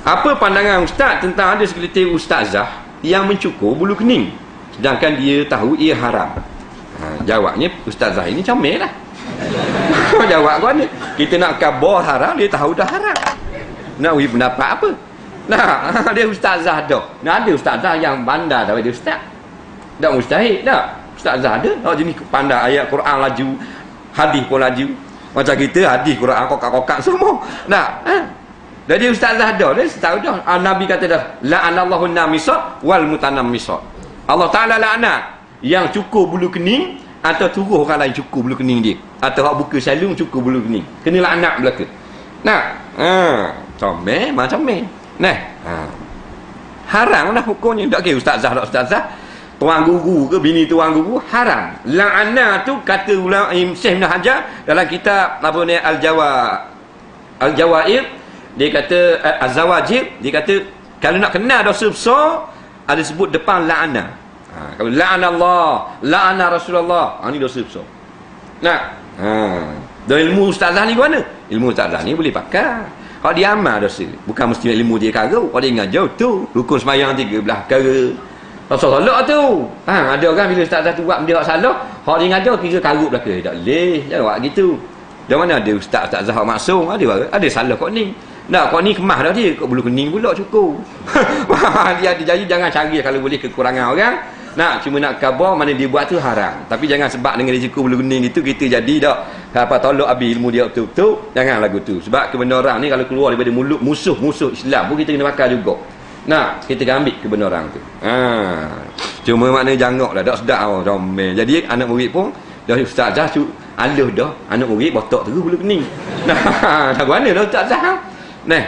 Apa pandangan ustaz tentang ada segelintir ustazah yang mencukur bulu kening sedangkan dia tahu ia haram? Jawabnya ustazah ini comel lah. Jawab kau ni, kita nak khabar haram, dia tahu dah haram. Nak beri pendapat apa? Nah, dia ustazah dah. Nah, ada ustazah yang bandar dah dia ustaz. Tak mustahil dah. Ustazah ada. Oh, jenis pandai ayat Quran laju, hadis pun laju. Macam kita hadis Quran kokak-kokak semua. Nah, jadi ustazah dah, dia tahu dah. Nabi kata dah, la'anallahu an-namisat wal mutanammisat. Allah Taala laknat yang cukur bulu kening atau suruh orang lain cukur bulu kening dia, atau hak buka salung cukur bulu kening. Kena laknat belaka. Nah, comel macam comel. Nah, haram dah hukumnya. Tak kira ustazah tak ustazah, tuan guru ke bini tuan guru, haram. La'anah tu kata ulama Syekh Ibn Hajar dalam kitab apa ni Al-Jawair, dia kata Az-Zawajir, dia kata kalau nak kenal dosa besar ada sebut depan la'anah. Kalau la'ana Allah, la'ana Rasulullah, ni dosa besar. Nah, dan ilmu ustazah ni mana? Ilmu ustazah ni boleh pakai. Kalau dia amal dosa, bukan mesti ilmu dia karau. Kalau dia ngajar tu rukun sembahyang 13 perkara. Salah tu. Ada orang bila ustazah tu buat benda salah, hak dia ngajar kira karut belaka. Tak boleh jawab gitu. Dan mana ada ustazah hak maksum, ada salah kau ni. Nah, kau ni kemah dah dia, kau bulu kening pula cukup. Dia ada jadi jangan cari kalau boleh kekurangan orang. Nah, cuma nak khabar mana dia buat tu haram. Tapi jangan sebab dengan dia cukup bulu kening itu kita jadi dak apa tolak habis ilmu dia betul-betul. Jangan lagu tu. Sebab kebenaran ni kalau keluar daripada mulut musuh-musuh Islam pun kita kena makan juga. Nah, kita kena ambil kebenaran tu. Cuma makna jangok dah, tak sedap orang comel. Jadi anak murid pun dah ustazah aluh dah, anak murid botak terus bulu kening. Nah, tak mana dah ustazah. Nah,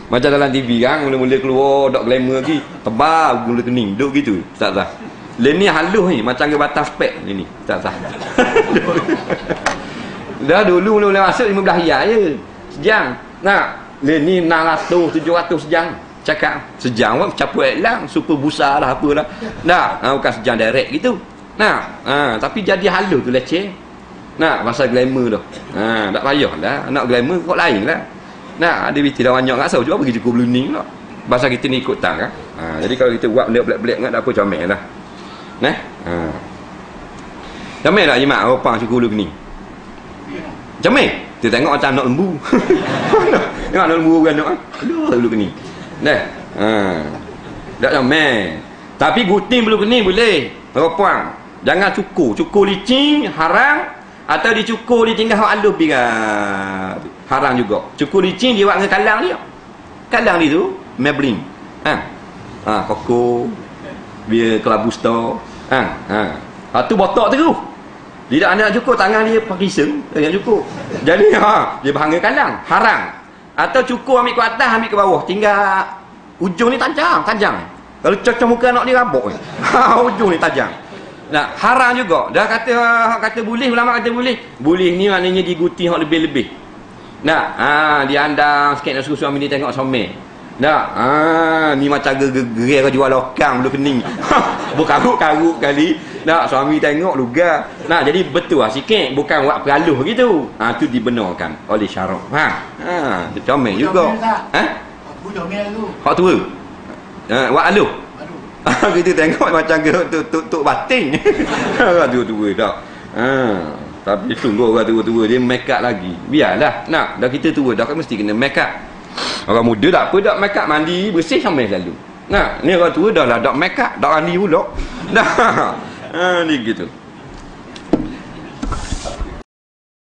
macam dalam TV kan, mula-mula keluar dok glamour lagi, tebal bulu kening, duk gitu ustazah. Lain ni halus ni macam ke batang spek ni ustazah. Dah dulu mula-mula masuk 15 riyal je sejam. Nah, lain ni 600 700 sejam. Cakap sejam pun campur iklan super busa lah apalah. Dah, bukan sejam direct gitu. Nah, tapi jadi halus tu leceh. Nah, pasal glamour tu. Tak payahlah nak glamour kok lain lah. Nah, ada biti dah banyak kat sao juga pergi cukup bluning pula. Bahasa kita ni ikut tang kan. Jadi kalau kita buat benda pelik-pelik enggak ada apa comel lah. Nah. Comel tak jimat orang cukup bulu kening? Comel. Kita tengok macam anak lembu. Tengok anak lembu kan anak. Aduh, bulu kening. Nah. Tak comel. Tapi gunting bulu kening boleh. Perempuan. Jangan cukur licin haram. Atau dicukur dia tinggal hak alus birat. Haram juga. Cukur licin dia buat dengan kalang dia. Kalang dia tu Maybelline. Koko. Dia kelabu star. Tu botak terus. Dia tak nak cukur, tangan dia pakai seng, dia nak cukur. Jadi dia bahangga kalang, haram. Atau cukur ambil ke atas, ambil ke bawah, tinggal ujung ni tajam. Kalau cocok muka anak dia rabuk ni. Ujung ni tajam. Nah, haram juga. Dah kata boleh, ulama kata boleh. Boleh ni maknanya diguti hak lebih-lebih. Nah, dia andang sikit nak suruh suami ni tengok somel. Nah, ni macam gerai jual lokang bulu kening. Berkarut-karut kali. Nah, suami tengok lugar. Nah, jadi betul lah sikit, bukan buat peraluh gitu. Tu dibenarkan oleh syarak. Comel juga. Budak mel tu. Hak tua. Buat aluh. Kita tengok macam tuk batin. Orang tua-tua tak. Tapi sungguh orang tua-tua dia make up lagi. Biarlah. Nak, dah kita tua dah kan mesti kena make up. Orang muda tak apa, dak make up mandi bersih sampai selalu. Nah, ni orang tua dah lah dak make up, dak mandi pula. Dah. Ni gitu.